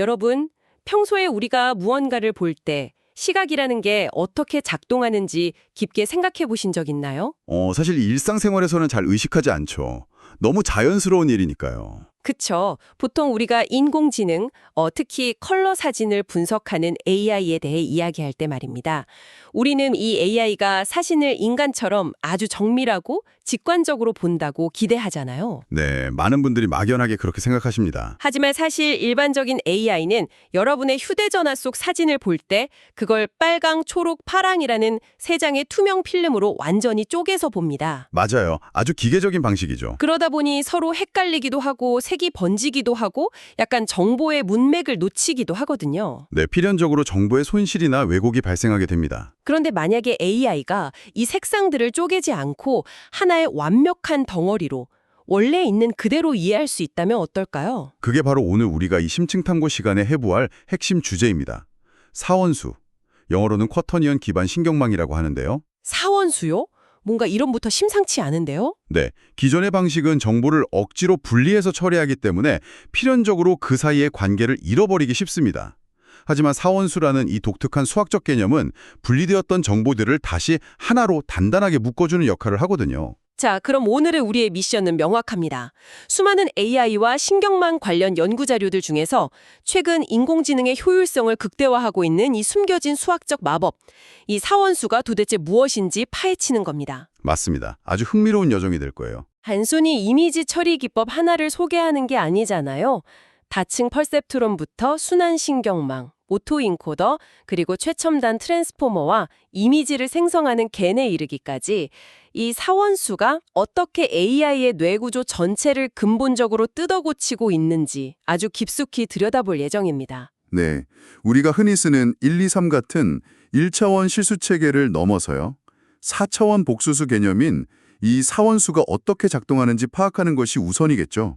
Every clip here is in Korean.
여러분, 평소에 우리가 무언가를 볼 때 시각이라는 게 어떻게 작동하는지 깊게 생각해 보신 적 있나요? 사실 일상생활에서는 잘 의식하지 않죠. 너무 자연스러운 일이니까요. 그쵸. 보통 우리가 인공지능, 특히 컬러 사진을 분석하는 AI에 대해 이야기할 때 말입니다. 우리는 이 AI가 사진을 인간처럼 아주 정밀하고 직관적으로 본다고 기대하잖아요. 네, 많은 분들이 막연하게 그렇게 생각하십니다. 하지만 사실 일반적인 AI는 여러분의 휴대전화 속 사진을 볼 때 그걸 빨강, 초록, 파랑이라는 세 장의 투명 필름으로 완전히 쪼개서 봅니다. 맞아요. 아주 기계적인 방식이죠. 그러다 보니 서로 헷갈리기도 하고 색이 번지기도 하고 약간 정보의 문맥을 놓치기도 하거든요. 네, 필연적으로 정보의 손실이나 왜곡이 발생하게 됩니다. 그런데 만약에 AI가 이 색상들을 쪼개지 않고 하나의 완벽한 덩어리로 원래 있는 그대로 이해할 수 있다면 어떨까요? 그게 바로 오늘 우리가 이 심층탐구 시간에 해부할 핵심 주제입니다. 사원수, 영어로는 쿼터니언 기반 신경망이라고 하는데요. 사원수요? 뭔가 이름부터 심상치 않은데요? 네, 기존의 방식은 정보를 억지로 분리해서 처리하기 때문에 필연적으로 그 사이의 관계를 잃어버리기 쉽습니다. 하지만 사원수라는 이 독특한 수학적 개념은 분리되었던 정보들을 다시 하나로 단단하게 묶어주는 역할을 하거든요. 자, 그럼 오늘의 우리의 미션은 명확합니다. 수많은 AI와 신경망 관련 연구 자료들 중에서 최근 인공지능의 효율성을 극대화하고 있는 이 숨겨진 수학적 마법, 이 사원수가 도대체 무엇인지 파헤치는 겁니다. 맞습니다. 아주 흥미로운 여정이 될 거예요. 단순히 이미지 처리 기법 하나를 소개하는 게 아니잖아요. 다층 퍼셉트론부터 순환 신경망, 오토인코더, 그리고 최첨단 트랜스포머와 이미지를 생성하는 겐에 이르기까지 이 사원수가 어떻게 AI의 뇌구조 전체를 근본적으로 뜯어고치고 있는지 아주 깊숙이 들여다볼 예정입니다. 네, 우리가 흔히 쓰는 1, 2, 3 같은 1차원 실수체계를 넘어서요. 4차원 복수수 개념인 이 사원수가 어떻게 작동하는지 파악하는 것이 우선이겠죠.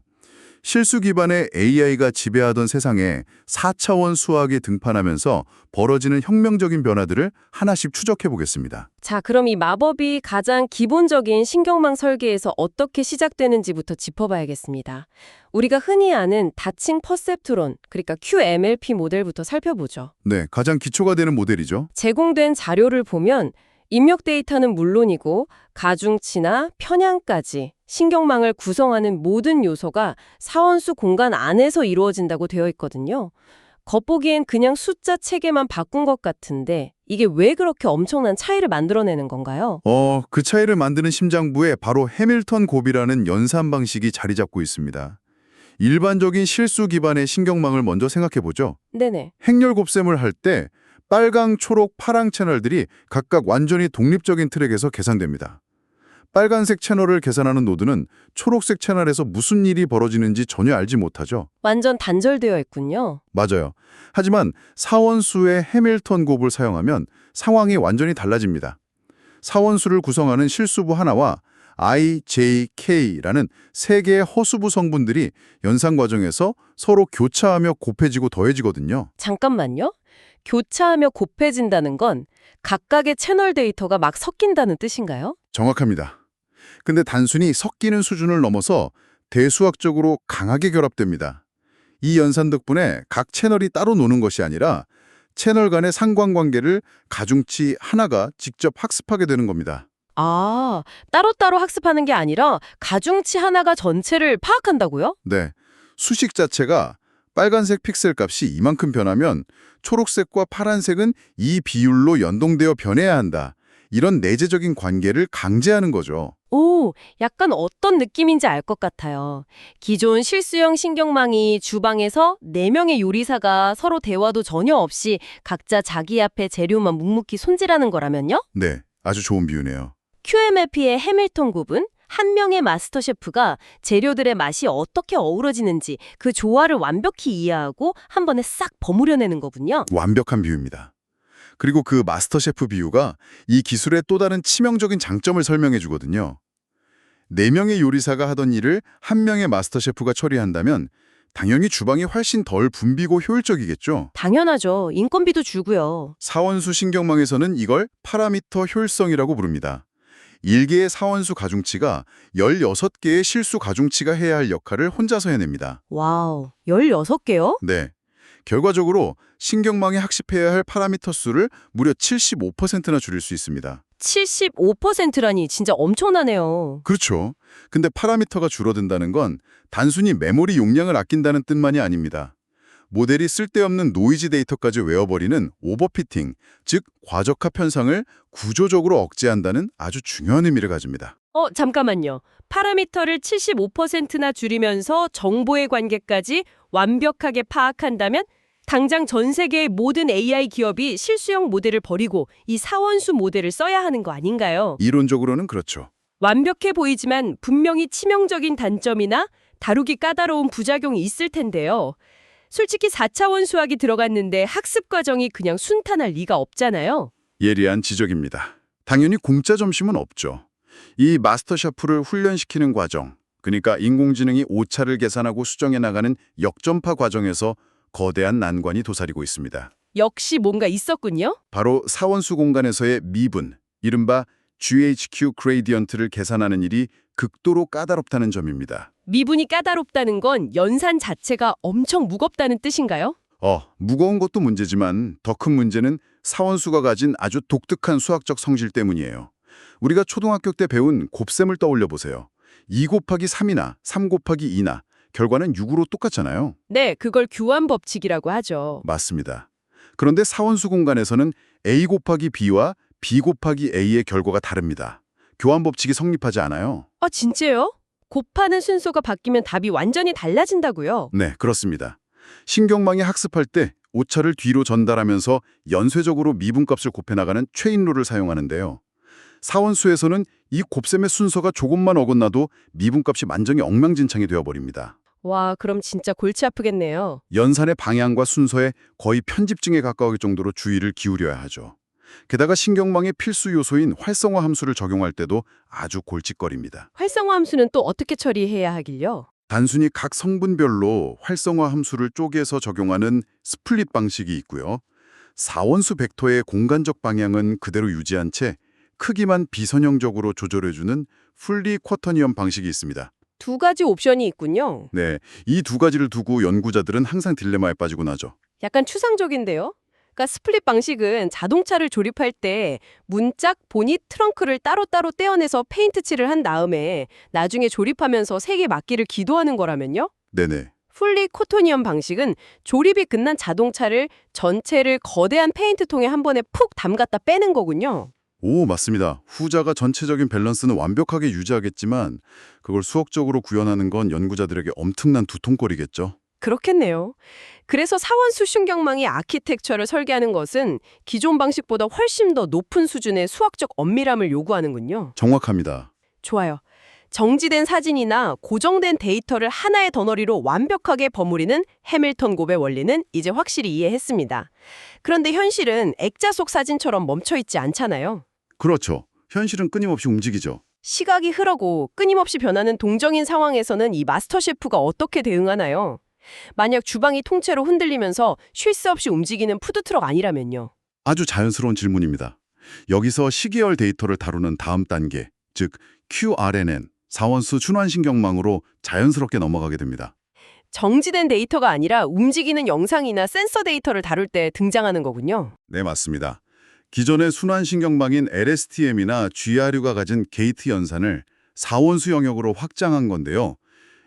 실수 기반의 AI가 지배하던 세상에 4차원 수학이 등판하면서 벌어지는 혁명적인 변화들을 하나씩 추적해 보겠습니다. 자, 그럼 이 마법이 가장 기본적인 신경망 설계에서 어떻게 시작되는지부터 짚어봐야겠습니다. 우리가 흔히 아는 다층 퍼셉트론, 그러니까 QMLP 모델부터 살펴보죠. 네, 가장 기초가 되는 모델이죠. 제공된 자료를 보면 입력 데이터는 물론이고 가중치나 편향까지 신경망을 구성하는 모든 요소가 사원수 공간 안에서 이루어진다고 되어 있거든요. 겉보기엔 그냥 숫자 체계만 바꾼 것 같은데 이게 왜 그렇게 엄청난 차이를 만들어내는 건가요? 그 차이를 만드는 심장부에 바로 해밀턴 곱이라는 연산 방식이 자리 잡고 있습니다. 일반적인 실수 기반의 신경망을 먼저 생각해 보죠. 네네. 행렬 곱셈을 할 때 빨강, 초록, 파랑 채널들이 각각 완전히 독립적인 트랙에서 계산됩니다. 빨간색 채널을 계산하는 노드는 초록색 채널에서 무슨 일이 벌어지는지 전혀 알지 못하죠. 완전 단절되어 있군요. 맞아요. 하지만 사원수의 해밀턴 곱을 사용하면 상황이 완전히 달라집니다. 사원수를 구성하는 실수부 하나와 I, J, K라는 세 개의 허수부 성분들이 연산 과정에서 서로 교차하며 곱해지고 더해지거든요. 잠깐만요. 교차하며 곱해진다는 건 각각의 채널 데이터가 막 섞인다는 뜻인가요? 정확합니다. 근데 단순히 섞이는 수준을 넘어서 대수학적으로 강하게 결합됩니다. 이 연산 덕분에 각 채널이 따로 노는 것이 아니라 채널 간의 상관관계를 가중치 하나가 직접 학습하게 되는 겁니다. 아, 따로따로 학습하는 게 아니라 가중치 하나가 전체를 파악한다고요? 네, 수식 자체가 빨간색 픽셀 값이 이만큼 변하면 초록색과 파란색은 이 비율로 연동되어 변해야 한다. 이런 내재적인 관계를 강제하는 거죠. 오, 약간 어떤 느낌인지 알 것 같아요. 기존 실수형 신경망이 주방에서 4명의 요리사가 서로 대화도 전혀 없이 각자 자기 앞에 재료만 묵묵히 손질하는 거라면요? 네, 아주 좋은 비유네요. QMF의 해밀턴 굽은 한 명의 마스터 셰프가 재료들의 맛이 어떻게 어우러지는지 그 조화를 완벽히 이해하고 한 번에 싹 버무려내는 거군요. 완벽한 비유입니다. 그리고 그 마스터 셰프 비유가 이 기술의 또 다른 치명적인 장점을 설명해 주거든요. 4명의 요리사가 하던 일을 한 명의 마스터 셰프가 처리한다면 당연히 주방이 훨씬 덜 붐비고 효율적이겠죠. 당연하죠. 인건비도 줄고요. 사원수 신경망에서는 이걸 파라미터 효율성이라고 부릅니다. 1개의 사원수 가중치가 16개의 실수 가중치가 해야 할 역할을 혼자서 해냅니다. 와우, 16개요? 네. 결과적으로 신경망이 학습해야 할 파라미터 수를 무려 75%나 줄일 수 있습니다. 75%라니 진짜 엄청나네요. 그렇죠. 근데 파라미터가 줄어든다는 건 단순히 메모리 용량을 아낀다는 뜻만이 아닙니다. 모델이 쓸데없는 노이즈 데이터까지 외워버리는 오버피팅, 즉 과적합 현상을 구조적으로 억제한다는 아주 중요한 의미를 가집니다. 잠깐만요. 파라미터를 75%나 줄이면서 정보의 관계까지 완벽하게 파악한다면 당장 전 세계의 모든 AI 기업이 실수형 모델을 버리고 이 사원수 모델을 써야 하는 거 아닌가요? 이론적으로는 그렇죠. 완벽해 보이지만 분명히 치명적인 단점이나 다루기 까다로운 부작용이 있을 텐데요. 솔직히 4차원 수학이 들어갔는데 학습 과정이 그냥 순탄할 리가 없잖아요. 예리한 지적입니다. 당연히 공짜 점심은 없죠. 이 마스터 샤프를 훈련시키는 과정, 그러니까 인공지능이 오차를 계산하고 수정해 나가는 역전파 과정에서 거대한 난관이 도사리고 있습니다. 역시 뭔가 있었군요. 바로 사원수 공간에서의 미분, 이른바 GHQ 그레이디언트를 계산하는 일이 극도로 까다롭다는 점입니다. 미분이 까다롭다는 건 연산 자체가 엄청 무겁다는 뜻인가요? 무거운 것도 문제지만 더 큰 문제는 사원수가 가진 아주 독특한 수학적 성질 때문이에요. 우리가 초등학교 때 배운 곱셈을 떠올려 보세요. 2 곱하기 3이나 3 곱하기 2나 결과는 6으로 똑같잖아요. 네, 그걸 교환 법칙이라고 하죠. 맞습니다. 그런데 사원수 공간에서는 A 곱하기 B와 B 곱하기 A의 결과가 다릅니다. 교환 법칙이 성립하지 않아요. 진짜요? 곱하는 순서가 바뀌면 답이 완전히 달라진다고요? 네, 그렇습니다. 신경망이 학습할 때 오차를 뒤로 전달하면서 연쇄적으로 미분값을 곱해나가는 체인룰을 사용하는데요. 사원수에서는 이 곱셈의 순서가 조금만 어긋나도 미분값이 만정이 엉망진창이 되어버립니다. 와, 그럼 진짜 골치 아프겠네요. 연산의 방향과 순서에 거의 편집증에 가까울 정도로 주의를 기울여야 하죠. 게다가 신경망의 필수 요소인 활성화 함수를 적용할 때도 아주 골칫거립니다. 활성화 함수는 또 어떻게 처리해야 하길요? 단순히 각 성분별로 활성화 함수를 쪼개서 적용하는 스플릿 방식이 있고요. 사원수 벡터의 공간적 방향은 그대로 유지한 채 크기만 비선형적으로 조절해주는 풀리 쿼터니언 방식이 있습니다. 두 가지 옵션이 있군요. 네, 이 두 가지를 두고 연구자들은 항상 딜레마에 빠지곤 하죠. 약간 추상적인데요? 그러니까 스플릿 방식은 자동차를 조립할 때 문짝, 보닛, 트렁크를 따로따로 떼어내서 페인트 칠을 한 다음에 나중에 조립하면서 색에 맞기를 기도하는 거라면요? 네네. 풀리 코토니엄 방식은 조립이 끝난 자동차를 전체를 거대한 페인트통에 한 번에 푹 담갔다 빼는 거군요. 오, 맞습니다. 후자가 전체적인 밸런스는 완벽하게 유지하겠지만 그걸 수학적으로 구현하는 건 연구자들에게 엄청난 두통거리겠죠. 그렇겠네요. 그래서 사원수 신경망이 아키텍처를 설계하는 것은 기존 방식보다 훨씬 더 높은 수준의 수학적 엄밀함을 요구하는군요. 정확합니다. 좋아요. 정지된 사진이나 고정된 데이터를 하나의 덩어리로 완벽하게 버무리는 해밀턴 곱의 원리는 이제 확실히 이해했습니다. 그런데 현실은 액자 속 사진처럼 멈춰있지 않잖아요. 그렇죠. 현실은 끊임없이 움직이죠. 시각이 흐르고 끊임없이 변하는 동정인 상황에서는 이 마스터 셰프가 어떻게 대응하나요? 만약 주방이 통째로 흔들리면서 쉴 새 없이 움직이는 푸드트럭 아니라면요. 아주 자연스러운 질문입니다. 여기서 시계열 데이터를 다루는 다음 단계, 즉 QRNN, 사원수 순환신경망으로 자연스럽게 넘어가게 됩니다. 정지된 데이터가 아니라 움직이는 영상이나 센서 데이터를 다룰 때 등장하는 거군요. 네, 맞습니다. 기존의 순환신경망인 LSTM이나 GRU가 가진 게이트 연산을 사원수 영역으로 확장한 건데요.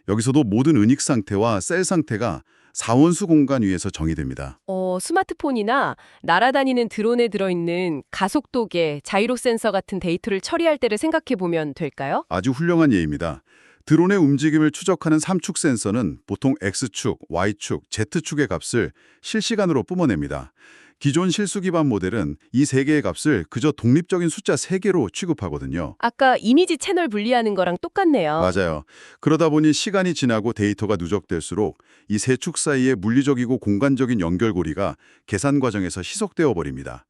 여기서도 모든 은익 상태와 셀 상태가 사원수 공간 위에서 정의됩니다. 스마트폰이나 날아다니는 드론에 들어있는 가속도계, 자이로 센서 같은 데이터를 처리할 때를 생각해 보면 될까요? 아주 훌륭한 예입니다. 드론의 움직임을 추적하는 3축 센서는 보통 X축, Y축, Z축의 값을 실시간으로 뿜어냅니다. 기존 실수 기반 모델은 이 세 개의 값을 그저 독립적인 숫자 3개로 취급하거든요. 아까 이미지 채널 분리하는 거랑 똑같네요. 맞아요. 그러다 보니 시간이 지나고 데이터가 누적될수록 이 세 축 사이의 물리적이고 공간적인 연결고리가 계산 과정에서 희석되어 버립니다.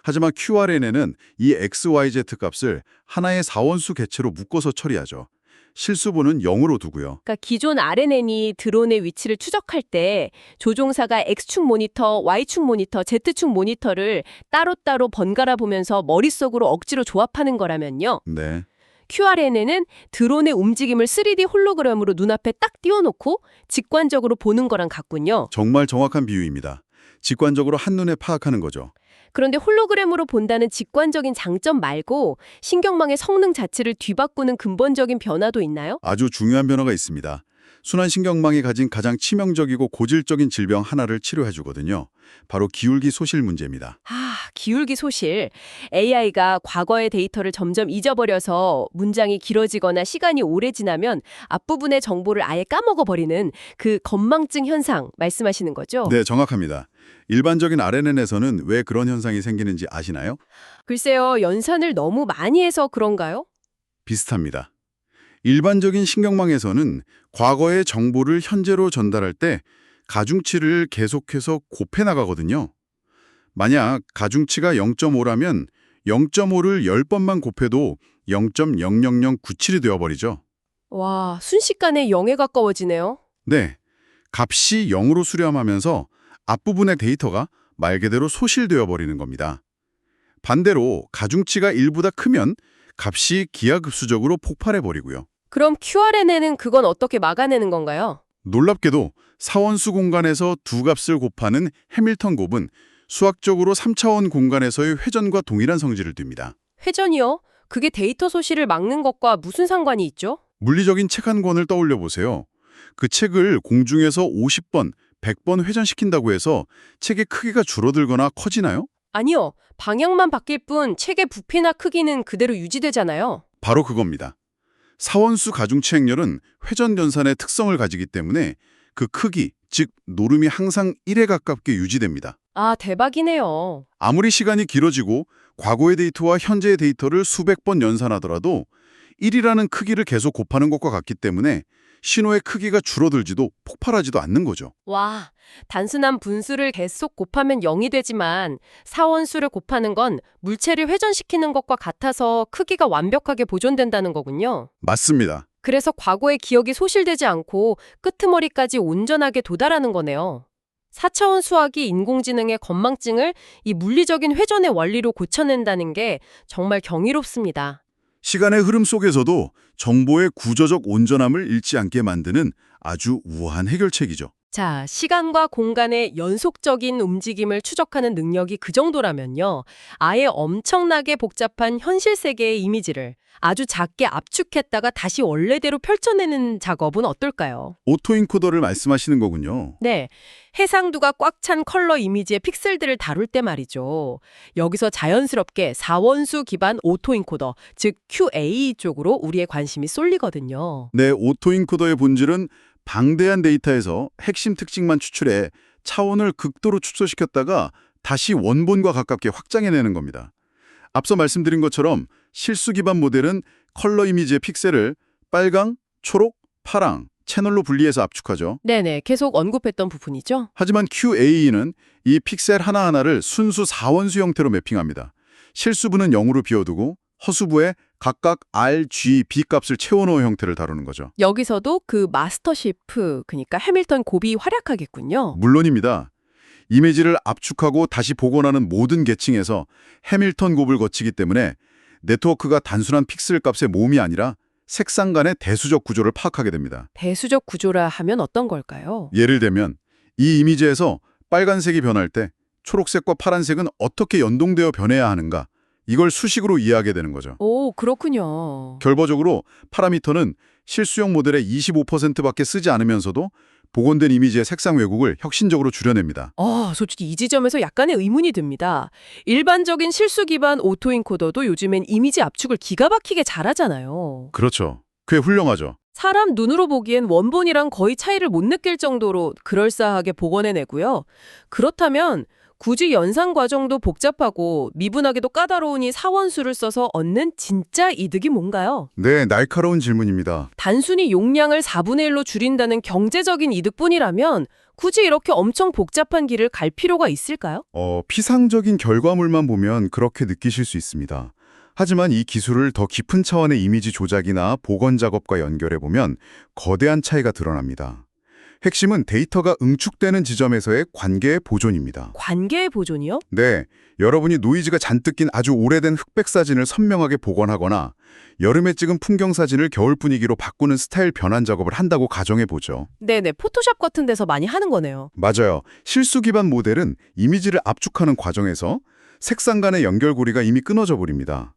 하지만 QRNN은 이 XYZ 값을 하나의 사원수 개체로 묶어서 처리하죠. 실수분은 0으로 두고요. 그러니까 기존 RNN이 드론의 위치를 추적할 때 조종사가 X축 모니터, Y축 모니터, Z축 모니터를 따로따로 번갈아 보면서 머릿속으로 억지로 조합하는 거라면요. 네. QRN에는 드론의 움직임을 3D 홀로그램으로 눈앞에 딱 띄워놓고 직관적으로 보는 거랑 같군요. 정말 정확한 비유입니다. 직관적으로 한눈에 파악하는 거죠. 그런데 홀로그램으로 본다는 직관적인 장점 말고 신경망의 성능 자체를 뒤바꾸는 근본적인 변화도 있나요? 아주 중요한 변화가 있습니다. 순환신경망이 가진 가장 치명적이고 고질적인 질병 하나를 치료해주거든요. 바로 기울기 소실 문제입니다. 기울기 소실. AI가 과거의 데이터를 점점 잊어버려서 문장이 길어지거나 시간이 오래 지나면 앞부분의 정보를 아예 까먹어버리는 그 건망증 현상 말씀하시는 거죠? 네, 정확합니다. 일반적인 RNN에서는 왜 그런 현상이 생기는지 아시나요? 글쎄요, 연산을 너무 많이 해서 그런가요? 비슷합니다. 일반적인 신경망에서는 과거의 정보를 현재로 전달할 때 가중치를 계속해서 곱해 나가거든요. 만약 가중치가 0.5라면 0.5를 10번만 곱해도 0.00097이 되어버리죠. 와, 순식간에 0에 가까워지네요. 네, 값이 0으로 수렴하면서 앞부분의 데이터가 말 그대로 소실되어 버리는 겁니다. 반대로 가중치가 1보다 크면 값이 기하급수적으로 폭발해버리고요. 그럼 QRN에는 그건 어떻게 막아내는 건가요? 놀랍게도 사원수 공간에서 두 값을 곱하는 해밀턴 곱은 수학적으로 3차원 공간에서의 회전과 동일한 성질을 띱니다. 회전이요? 그게 데이터 소실을 막는 것과 무슨 상관이 있죠? 물리적인 책 한 권을 떠올려 보세요. 그 책을 공중에서 50번, 100번 회전시킨다고 해서 책의 크기가 줄어들거나 커지나요? 아니요. 방향만 바뀔 뿐 책의 부피나 크기는 그대로 유지되잖아요. 바로 그겁니다. 사원수 가중치 행렬은 회전 연산의 특성을 가지기 때문에 그 크기, 즉 노름이 항상 1에 가깝게 유지됩니다. 아, 대박이네요. 아무리 시간이 길어지고 과거의 데이터와 현재의 데이터를 수백 번 연산하더라도 1이라는 크기를 계속 곱하는 것과 같기 때문에 신호의 크기가 줄어들지도 폭발하지도 않는 거죠. 와, 단순한 분수를 계속 곱하면 0이 되지만 사원수를 곱하는 건 물체를 회전시키는 것과 같아서 크기가 완벽하게 보존된다는 거군요. 맞습니다. 그래서 과거의 기억이 소실되지 않고 끄트머리까지 온전하게 도달하는 거네요. 4차원 수학이 인공지능의 건망증을 이 물리적인 회전의 원리로 고쳐낸다는 게 정말 경이롭습니다. 시간의 흐름 속에서도 정보의 구조적 온전함을 잃지 않게 만드는 아주 우아한 해결책이죠. 자, 시간과 공간의 연속적인 움직임을 추적하는 능력이 그 정도라면요. 아예 엄청나게 복잡한 현실 세계의 이미지를 아주 작게 압축했다가 다시 원래대로 펼쳐내는 작업은 어떨까요? 오토인코더를 말씀하시는 거군요. 네, 해상도가 꽉 찬 컬러 이미지의 픽셀들을 다룰 때 말이죠. 여기서 자연스럽게 4원수 기반 오토인코더, 즉 QA 쪽으로 우리의 관심이 쏠리거든요. 네, 오토인코더의 본질은 방대한 데이터에서 핵심 특징만 추출해 차원을 극도로 축소시켰다가 다시 원본과 가깝게 확장해내는 겁니다. 앞서 말씀드린 것처럼 실수 기반 모델은 컬러 이미지의 픽셀을 빨강, 초록, 파랑 채널로 분리해서 압축하죠. 네네, 계속 언급했던 부분이죠. 하지만 QA는 이 픽셀 하나하나를 순수 4원수 형태로 매핑합니다. 실수부는 0으로 비워두고 허수부에 각각 R, G, B 값을 채워넣은 형태를 다루는 거죠. 여기서도 그 마스터 셰프, 그러니까 해밀턴 곱이 활약하겠군요. 물론입니다. 이미지를 압축하고 다시 복원하는 모든 계층에서 해밀턴 곱을 거치기 때문에 네트워크가 단순한 픽셀 값의 모음이 아니라 색상 간의 대수적 구조를 파악하게 됩니다. 대수적 구조라 하면 어떤 걸까요? 예를 들면 이 이미지에서 빨간색이 변할 때 초록색과 파란색은 어떻게 연동되어 변해야 하는가, 이걸 수식으로 이해하게 되는 거죠. 오, 그렇군요. 결과적으로 파라미터는 실수용 모델의 25%밖에 쓰지 않으면서도 복원된 이미지의 색상 왜곡을 혁신적으로 줄여냅니다. 솔직히 이 지점에서 약간의 의문이 듭니다. 일반적인 실수 기반 오토인코더도 요즘엔 이미지 압축을 기가 막히게 잘하잖아요. 그렇죠. 꽤 훌륭하죠. 사람 눈으로 보기엔 원본이랑 거의 차이를 못 느낄 정도로 그럴싸하게 복원해내고요. 그렇다면 굳이 연산 과정도 복잡하고 미분하게도 까다로운 이 사원수를 써서 얻는 진짜 이득이 뭔가요? 네, 날카로운 질문입니다. 단순히 용량을 4분의 1로 줄인다는 경제적인 이득뿐이라면 굳이 이렇게 엄청 복잡한 길을 갈 필요가 있을까요? 피상적인 결과물만 보면 그렇게 느끼실 수 있습니다. 하지만 이 기술을 더 깊은 차원의 이미지 조작이나 복원 작업과 연결해보면 거대한 차이가 드러납니다. 핵심은 데이터가 응축되는 지점에서의 관계의 보존입니다. 관계의 보존이요? 네, 여러분이 노이즈가 잔뜩 낀 아주 오래된 흑백 사진을 선명하게 복원하거나 여름에 찍은 풍경 사진을 겨울 분위기로 바꾸는 스타일 변환 작업을 한다고 가정해보죠. 네네, 포토샵 같은 데서 많이 하는 거네요. 맞아요. 실수 기반 모델은 이미지를 압축하는 과정에서 색상 간의 연결고리가 이미 끊어져 버립니다.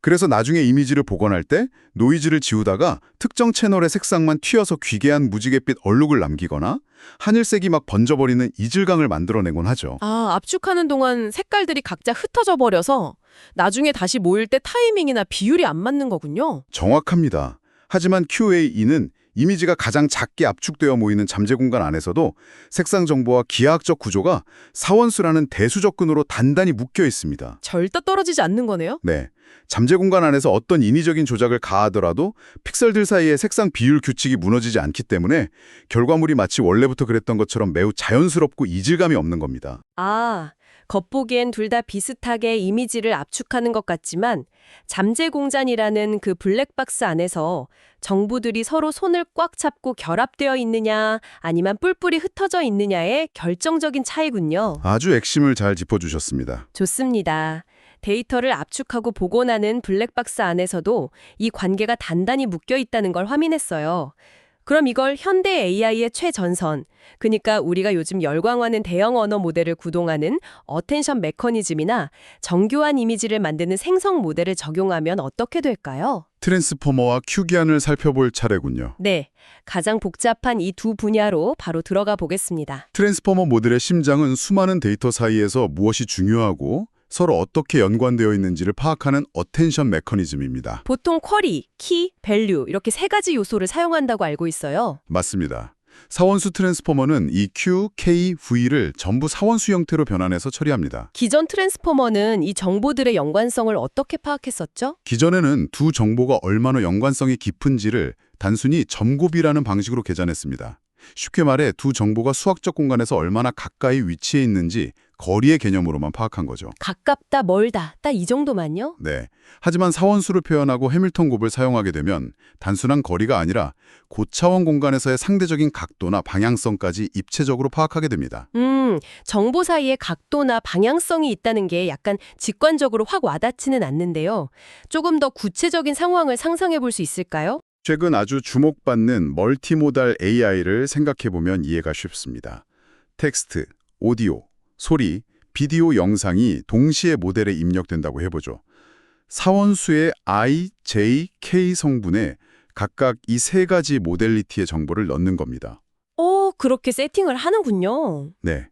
그래서 나중에 이미지를 복원할 때 노이즈를 지우다가 특정 채널의 색상만 튀어서 귀개한 무지갯빛 얼룩을 남기거나 하늘색이 막 번져버리는 이질감을 만들어내곤 하죠. 아, 압축하는 동안 색깔들이 각자 흩어져 버려서 나중에 다시 모일 때 타이밍이나 비율이 안 맞는 거군요. 정확합니다. 하지만 QAE는 이미지가 가장 작게 압축되어 모이는 잠재 공간 안에서도 색상 정보와 기하학적 구조가 사원수라는 대수적 끈으로 단단히 묶여 있습니다. 절대 떨어지지 않는 거네요? 네. 잠재 공간 안에서 어떤 인위적인 조작을 가하더라도 픽셀들 사이의 색상 비율 규칙이 무너지지 않기 때문에 결과물이 마치 원래부터 그랬던 것처럼 매우 자연스럽고 이질감이 없는 겁니다. 아, 겉보기엔 둘 다 비슷하게 이미지를 압축하는 것 같지만 잠재 공간이라는 그 블랙박스 안에서 정보들이 서로 손을 꽉 잡고 결합되어 있느냐 아니면 뿔뿔이 흩어져 있느냐의 결정적인 차이군요. 아주 핵심을 잘 짚어주셨습니다. 좋습니다. 데이터를 압축하고 복원하는 블랙박스 안에서도 이 관계가 단단히 묶여 있다는 걸 확인했어요. 그럼 이걸 현대 AI의 최전선, 그러니까 우리가 요즘 열광하는 대형 언어 모델을 구동하는 어텐션 메커니즘이나 정교한 이미지를 만드는 생성 모델을 적용하면 어떻게 될까요? 트랜스포머와 큐기안을 살펴볼 차례군요. 네, 가장 복잡한 이 두 분야로 바로 들어가 보겠습니다. 트랜스포머 모델의 심장은 수많은 데이터 사이에서 무엇이 중요하고 서로 어떻게 연관되어 있는지를 파악하는 어텐션 메커니즘입니다. 보통 쿼리, 키, 밸류 이렇게 세 가지 요소를 사용한다고 알고 있어요. 맞습니다. 사원수 트랜스포머는 이 Q, K, V를 전부 사원수 형태로 변환해서 처리합니다. 기존 트랜스포머는 이 정보들의 연관성을 어떻게 파악했었죠? 기존에는 두 정보가 얼마나 연관성이 깊은지를 단순히 점곱이라는 방식으로 계산했습니다. 쉽게 말해 두 정보가 수학적 공간에서 얼마나 가까이 위치해 있는지 거리의 개념으로만 파악한 거죠. 가깝다, 멀다, 딱 이 정도만요? 네. 하지만 사원수를 표현하고 해밀턴 곱을 사용하게 되면 단순한 거리가 아니라 고차원 공간에서의 상대적인 각도나 방향성까지 입체적으로 파악하게 됩니다. 정보 사이에 각도나 방향성이 있다는 게 약간 직관적으로 확 와닿지는 않는데요. 조금 더 구체적인 상황을 상상해 볼 수 있을까요? 최근 아주 주목받는 멀티모달 AI를 생각해보면 이해가 쉽습니다. 텍스트, 오디오, 소리, 비디오 영상이 동시에 모델에 입력된다고 해보죠. 사원수의 I, J, K 성분에 각각 이 세 가지 모델리티의 정보를 넣는 겁니다. 그렇게 세팅을 하는군요. 네.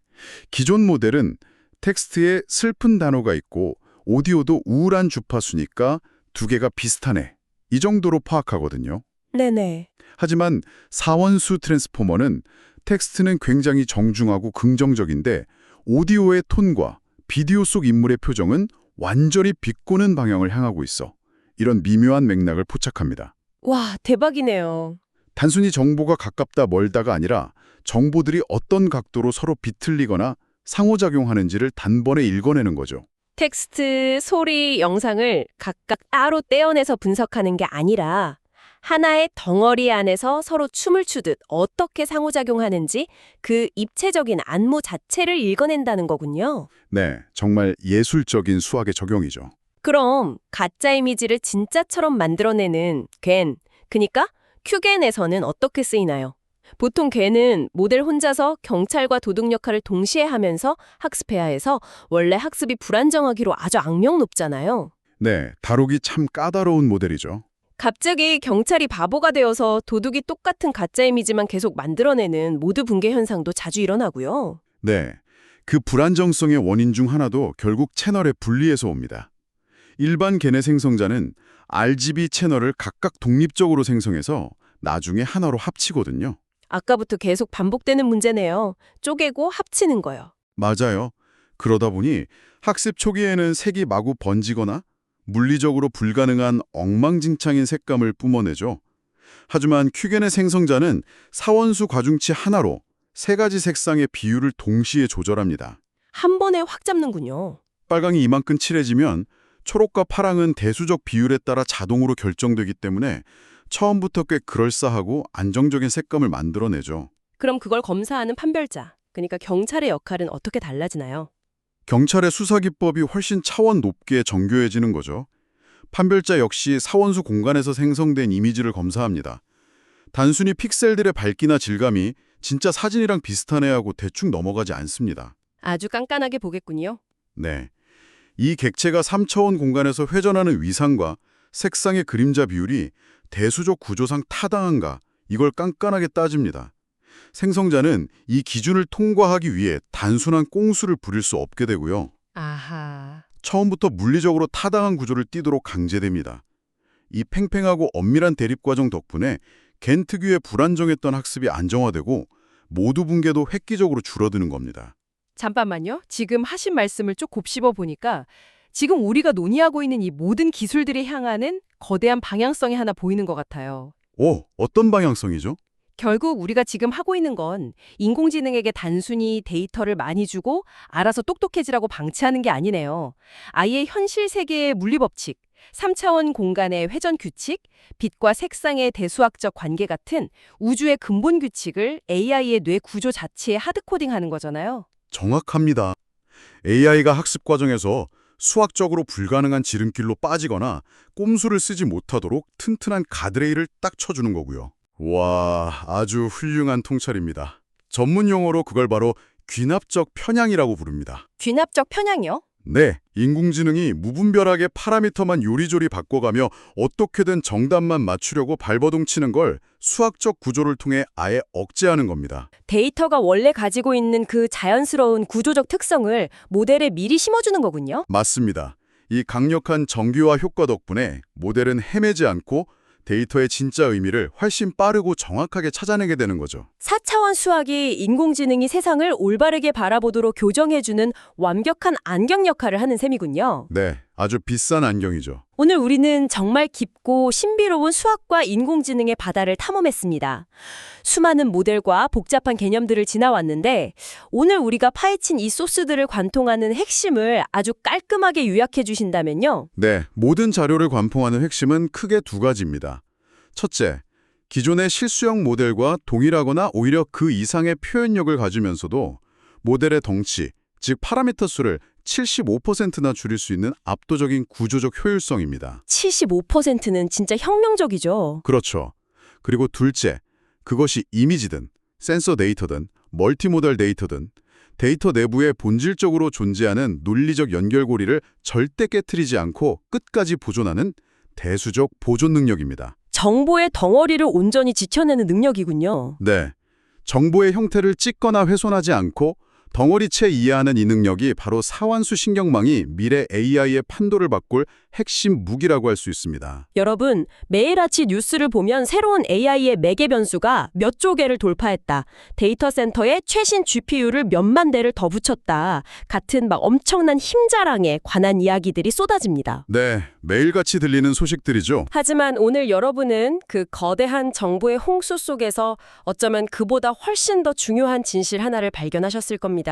기존 모델은 텍스트에 슬픈 단어가 있고 오디오도 우울한 주파수니까 두 개가 비슷하네. 이 정도로 파악하거든요. 네네. 하지만 사원수 트랜스포머는 텍스트는 굉장히 정중하고 긍정적인데 오디오의 톤과 비디오 속 인물의 표정은 완전히 비꼬는 방향을 향하고 있어. 이런 미묘한 맥락을 포착합니다. 와, 대박이네요. 단순히 정보가 가깝다 멀다가 아니라 정보들이 어떤 각도로 서로 비틀리거나 상호작용하는지를 단번에 읽어내는 거죠. 텍스트, 소리, 영상을 각각 따로 떼어내서 분석하는 게 아니라 하나의 덩어리 안에서 서로 춤을 추듯 어떻게 상호작용하는지 그 입체적인 안무 자체를 읽어낸다는 거군요. 네, 정말 예술적인 수학의 적용이죠. 그럼 가짜 이미지를 진짜처럼 만들어내는 괸, 그니까 큐겐에서는 어떻게 쓰이나요? 보통 괸은 모델 혼자서 경찰과 도둑 역할을 동시에 하면서 학습해야 해서 원래 학습이 불안정하기로 아주 악명 높잖아요. 네, 다루기 참 까다로운 모델이죠. 갑자기 경찰이 바보가 되어서 도둑이 똑같은 가짜 이미지만 계속 만들어내는 모드 붕괴 현상도 자주 일어나고요. 네, 그 불안정성의 원인 중 하나도 결국 채널의 분리에서 옵니다. 일반 괸의 생성자는 RGB 채널을 각각 독립적으로 생성해서 나중에 하나로 합치거든요. 아까부터 계속 반복되는 문제네요. 쪼개고 합치는 거요. 맞아요. 그러다 보니 학습 초기에는 색이 마구 번지거나 물리적으로 불가능한 엉망진창인 색감을 뿜어내죠. 하지만 큐겐의 생성자는 사원수 과중치 하나로 세 가지 색상의 비율을 동시에 조절합니다. 한 번에 확 잡는군요. 빨강이 이만큼 칠해지면 초록과 파랑은 대수적 비율에 따라 자동으로 결정되기 때문에 처음부터 꽤 그럴싸하고 안정적인 색감을 만들어내죠. 그럼 그걸 검사하는 판별자, 그러니까 경찰의 역할은 어떻게 달라지나요? 경찰의 수사 기법이 훨씬 차원 높게 정교해지는 거죠. 판별자 역시 사원수 공간에서 생성된 이미지를 검사합니다. 단순히 픽셀들의 밝기나 질감이 진짜 사진이랑 비슷하네 하고 대충 넘어가지 않습니다. 아주 깐깐하게 보겠군요. 네. 이 객체가 3차원 공간에서 회전하는 위상과 색상의 그림자 비율이 대수적 구조상 타당한가, 이걸 깐깐하게 따집니다. 생성자는 이 기준을 통과하기 위해 단순한 꼼수를 부릴 수 없게 되고요. 아하. 처음부터 물리적으로 타당한 구조를 띠도록 강제됩니다. 이 팽팽하고 엄밀한 대립 과정 덕분에 겐 특유의 불안정했던 학습이 안정화되고 모두 붕괴도 획기적으로 줄어드는 겁니다. 잠깐만요. 지금 하신 말씀을 쭉 곱씹어 보니까 지금 우리가 논의하고 있는 이 모든 기술들이 향하는 거대한 방향성이 하나 보이는 것 같아요. 오, 어떤 방향성이죠? 결국 우리가 지금 하고 있는 건 인공지능에게 단순히 데이터를 많이 주고 알아서 똑똑해지라고 방치하는 게 아니네요. 아예 현실 세계의 물리법칙, 3차원 공간의 회전 규칙, 빛과 색상의 대수학적 관계 같은 우주의 근본 규칙을 AI의 뇌 구조 자체에 하드코딩하는 거잖아요. 정확합니다. AI가 학습 과정에서 수학적으로 불가능한 지름길로 빠지거나 꼼수를 쓰지 못하도록 튼튼한 가드레일을 딱 쳐주는 거고요. 와, 아주 훌륭한 통찰입니다. 전문 용어로 그걸 바로 귀납적 편향이라고 부릅니다. 귀납적 편향이요? 네, 인공지능이 무분별하게 파라미터만 요리조리 바꿔가며 어떻게든 정답만 맞추려고 발버둥 치는 걸 수학적 구조를 통해 아예 억제하는 겁니다. 데이터가 원래 가지고 있는 그 자연스러운 구조적 특성을 모델에 미리 심어주는 거군요. 맞습니다. 이 강력한 정교화 효과 덕분에 모델은 헤매지 않고 데이터의 진짜 의미를 훨씬 빠르고 정확하게 찾아내게 되는 거죠. 4차원 수학이 인공지능이 세상을 올바르게 바라보도록 교정해주는 완벽한 안경 역할을 하는 셈이군요. 네, 아주 비싼 안경이죠. 오늘 우리는 정말 깊고 신비로운 수학과 인공지능의 바다를 탐험했습니다. 수많은 모델과 복잡한 개념들을 지나왔는데 오늘 우리가 파헤친 이 소스들을 관통하는 핵심을 아주 깔끔하게 요약해 주신다면요. 네, 모든 자료를 관통하는 핵심은 크게 두 가지입니다. 첫째, 기존의 실수형 모델과 동일하거나 오히려 그 이상의 표현력을 가지면서도 모델의 덩치, 즉 파라미터 수를 75%나 줄일 수 있는 압도적인 구조적 효율성입니다. 75%는 진짜 혁명적이죠. 그렇죠. 그리고 둘째, 그것이 이미지든 센서 데이터든 멀티모달 데이터든 데이터 내부에 본질적으로 존재하는 논리적 연결고리를 절대 깨트리지 않고 끝까지 보존하는 대수적 보존 능력입니다. 정보의 덩어리를 온전히 지켜내는 능력이군요. 네, 정보의 형태를 찢거나 훼손하지 않고 덩어리째 이해하는 이 능력이 바로 사완수 신경망이 미래 AI의 판도를 바꿀 핵심 무기라고 할 수 있습니다. 여러분, 매일 아침 뉴스를 보면 새로운 AI의 매개 변수가 몇 조 개를 돌파했다. 데이터 센터에 최신 GPU를 몇만 대를 더 붙였다. 같은 막 엄청난 힘자랑에 관한 이야기들이 쏟아집니다. 네, 매일같이 들리는 소식들이죠. 하지만 오늘 여러분은 그 거대한 정보의 홍수 속에서 어쩌면 그보다 훨씬 더 중요한 진실 하나를 발견하셨을 겁니다.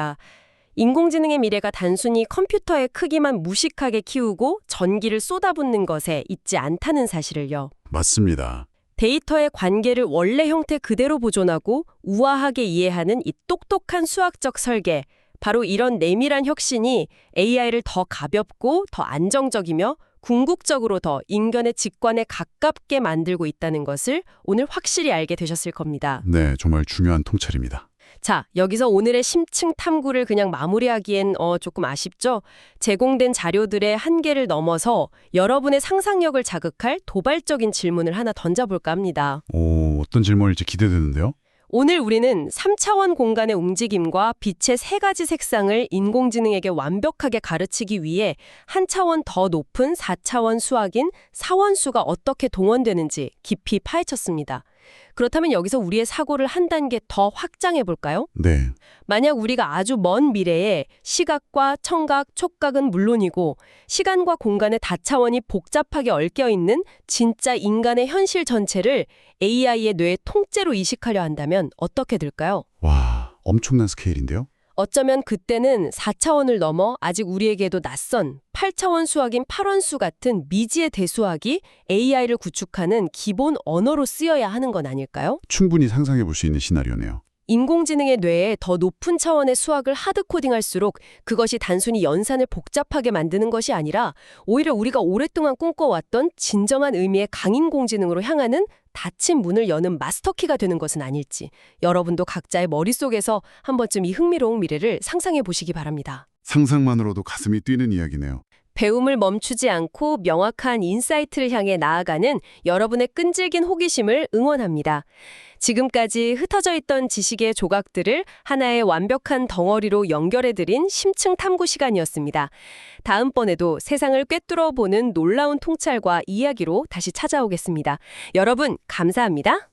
인공지능의 미래가 단순히 컴퓨터의 크기만 무식하게 키우고 전기를 쏟아붓는 것에 있지 않다는 사실을요. 맞습니다. 데이터의 관계를 원래 형태 그대로 보존하고 우아하게 이해하는 이 똑똑한 수학적 설계, 바로 이런 내밀한 혁신이 AI를 더 가볍고 더 안정적이며 궁극적으로 더 인간의 직관에 가깝게 만들고 있다는 것을 오늘 확실히 알게 되셨을 겁니다. 네, 정말 중요한 통찰입니다. 자, 여기서 오늘의 심층 탐구를 그냥 마무리하기엔 조금 아쉽죠? 제공된 자료들의 한계를 넘어서 여러분의 상상력을 자극할 도발적인 질문을 하나 던져볼까 합니다. 오, 어떤 질문일지 기대되는데요? 오늘 우리는 3차원 공간의 움직임과 빛의 세 가지 색상을 인공지능에게 완벽하게 가르치기 위해 한 차원 더 높은 4차원 수학인 사원수가 어떻게 동원되는지 깊이 파헤쳤습니다. 그렇다면 여기서 우리의 사고를 한 단계 더 확장해 볼까요? 네. 만약 우리가 아주 먼 미래에 시각과 청각, 촉각은 물론이고 시간과 공간의 다차원이 복잡하게 얽혀 있는 진짜 인간의 현실 전체를 AI의 뇌의 통째로 이식하려 한다면 어떻게 될까요? 와, 엄청난 스케일인데요? 어쩌면 그때는 4차원을 넘어 아직 우리에게도 낯선 8차원 수학인 8원수 같은 미지의 대수학이 AI를 구축하는 기본 언어로 쓰여야 하는 건 아닐까요? 충분히 상상해 볼 수 있는 시나리오네요. 인공지능의 뇌에 더 높은 차원의 수학을 하드코딩할수록 그것이 단순히 연산을 복잡하게 만드는 것이 아니라 오히려 우리가 오랫동안 꿈꿔왔던 진정한 의미의 강인공지능으로 향하는 닫힌 문을 여는 마스터키가 되는 것은 아닐지 여러분도 각자의 머릿속에서 한 번쯤 이 흥미로운 미래를 상상해 보시기 바랍니다. 상상만으로도 가슴이 뛰는 이야기네요. 배움을 멈추지 않고 명확한 인사이트를 향해 나아가는 여러분의 끈질긴 호기심을 응원합니다. 지금까지 흩어져 있던 지식의 조각들을 하나의 완벽한 덩어리로 연결해드린 심층 탐구 시간이었습니다. 다음번에도 세상을 꿰뚫어 보는 놀라운 통찰과 이야기로 다시 찾아오겠습니다. 여러분, 감사합니다.